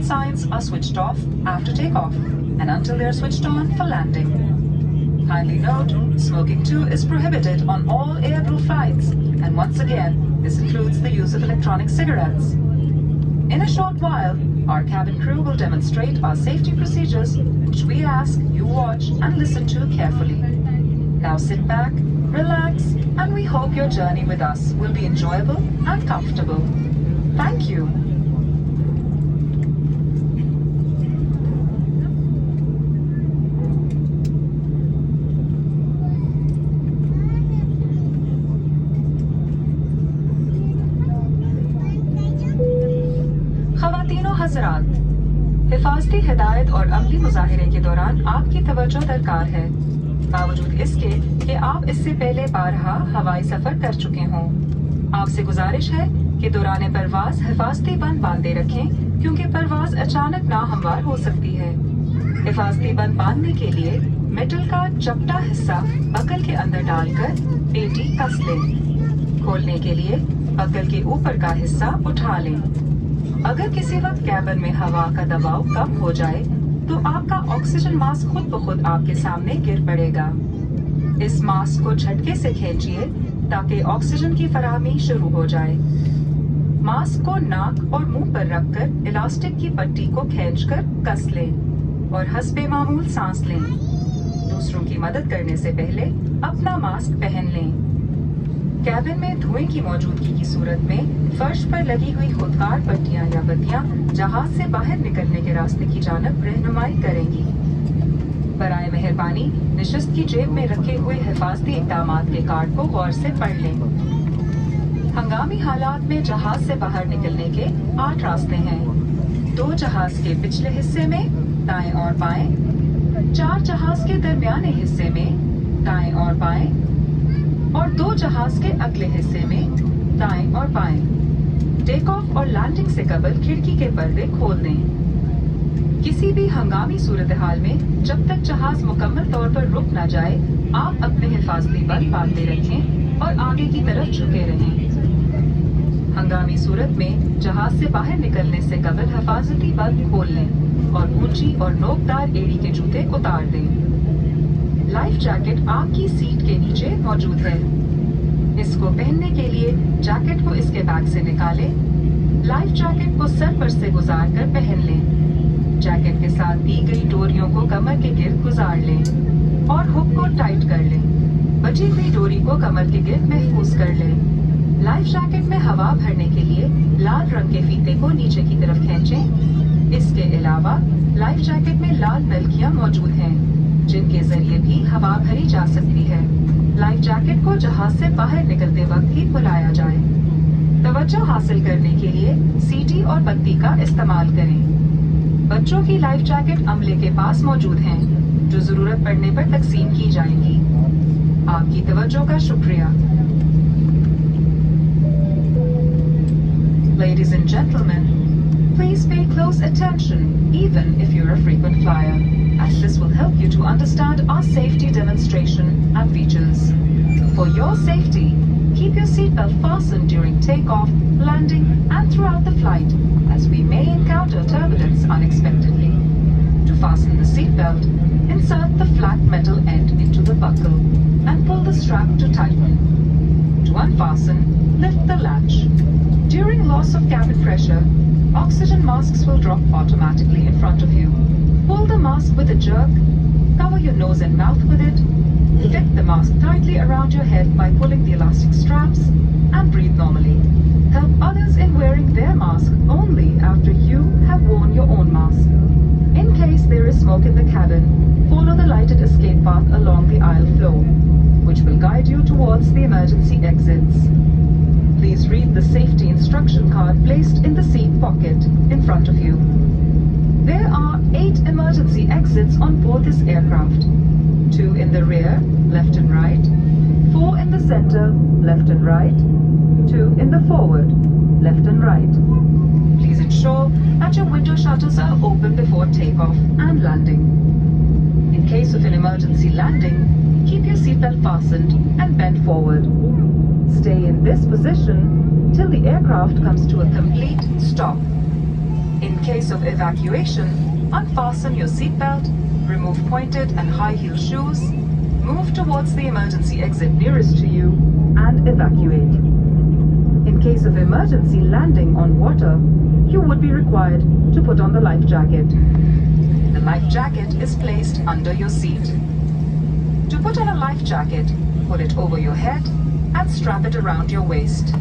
signs are switched off after takeoff and until they are switched on for landing. Kindly note, smoking too is prohibited on all AirBlue flights, and once again, this includes the use of electronic cigarettes. In a short while, our cabin crew will demonstrate our safety procedures, which we ask you watch and listen to carefully. Now sit back, relax, and we hope your journey with us will be enjoyable and comfortable. Thank you. ख़वातीनो हज़रात, हिफाज़ती हिदायत और अमली मुज़ाहिरे के दौरान आपकी तवज्जो दरकार है। बावजूद इसके कि आप इससे पहले बारहा हवाई सफ़र कर चुके हों, आपसे गुजारिश है कि दौरान परवाज़ हिफाज़ती बंद बांधे रखें, क्योंकि परवाज़ अचानक नाहमवार हो सकती है। हिफाज़ती बंद बांधने के लिए मेटल का चपटा हिस्सा बकल के अंदर डालकर पेटी कस लें। खोलने के लिए बकल के ऊपर का हिस्सा उठा लें। अगर किसी वक्त कैबिन में हवा का दबाव कम हो जाए तो आपका ऑक्सीजन मास्क खुद ब खुद आपके सामने गिर पड़ेगा। इस मास्क को झटके से खींचिए ताकि ऑक्सीजन की फराहमी शुरू हो जाए। मास्क को नाक और मुंह पर रखकर इलास्टिक की पट्टी को खींचकर कस लें और हस्बे मामूल सांस लें। दूसरों की मदद करने से पहले अपना मास्क पहन लें। कैबिन में धुएं की मौजूदगी की सूरत में फर्श पर लगी हुई खुदकार पट्टियां या बत्तियां जहाज से बाहर निकलने के रास्ते की जानब रहनुमाई करेंगी। बराए मेहरबानी नशिस्त की जेब में रखे हुए हिफाजती इक़दामात के कार्ड को गौर से पढ़ लें। हंगामी हालात में जहाज से बाहर निकलने के 8 रास्ते हैं। 2 जहाज के पिछले हिस्से में दाएं और बाएं, 4 जहाज के दरमियाने हिस्से में दाएं और बाएं और 2 जहाज के अगले हिस्से में दाएं और बाएं। टेक ऑफ और लैंडिंग से कबल खिड़की के पर्दे खोल दें। किसी भी हंगामी सूरत हाल में जब तक जहाज मुकम्मल तौर पर रुक न जाए, आप अपने हिफाजती बंद बांधे रखें और आगे की तरफ झुके रहें। हंगामी सूरत में जहाज से बाहर निकलने से कबल हिफाजती बंद खोल लें और ऊंची और नोकदार एड़ी के जूते उतार दें। लाइफ जैकेट आपकी सीट के नीचे मौजूद है। इसको पहनने के लिए जैकेट को इसके बैग से निकालें। लाइफ जैकेट को सर पर से गुजार कर पहन लें। जैकेट के साथ दी गई डोरियों को कमर के गिर्द गुजार लें और हुक को टाइट कर लें। बची हुई डोरी को कमर के गिर्द महफूज कर लें। लाइफ जैकेट में हवा भरने के लिए लाल रंग के फीते को नीचे की तरफ खींचें। इसके अलावा लाइफ जैकेट में लाल नलकियां मौजूद हैं, जिनके जरिए भी हवा भरी जा सकती है। लाइफ जैकेट को जहाज से बाहर निकलते वक्त ही खुलाया जाए। तवज्जो हासिल करने के लिए सीटी और बत्ती का इस्तेमाल करें। बच्चों की लाइफ जैकेट अमले के पास मौजूद हैं, जो जरूरत पड़ने पर तकसीम की जाएंगी। आपकी तवज्जो का शुक्रिया। Ladies and gentlemen, please pay close attention, even if you're a frequent flyer, as this will help you to understand our safety demonstration and features. For your safety, keep your seatbelt fastened during takeoff, landing, and throughout the flight, as we may encounter turbulence unexpectedly. To fasten the seatbelt, insert the flat metal end into the buckle and pull the strap to tighten. To unfasten, lift the latch. During loss of cabin pressure, oxygen masks will drop automatically in front of you. Pull the mask with a jerk, cover your nose and mouth with it, fit the mask tightly around your head by pulling the elastic straps, and breathe normally. Help others in wearing their mask only after you have worn your own mask. In case there is smoke in the cabin, follow the lighted escape path along the aisle floor, which will guide you towards the emergency exits. Please read the safety instruction card placed in the seat pocket in front of you. There are 8 emergency exits on board this aircraft. 2 in the rear, left and right. 4 in the center, left and right. 2 in the forward, left and right. Please ensure that your window shutters are open before takeoff and landing. In case of an emergency landing, keep your seatbelt fastened and bent forward. Stay in this position till the aircraft comes to a complete stop. In case of evacuation, unfasten your seatbelt, remove pointed and high-heel shoes, move towards the emergency exit nearest to you, and evacuate. In case of emergency landing on water, you would be required to put on the life jacket. The life jacket is placed under your seat. To put on a life jacket, put it over your head and strap it around your waist.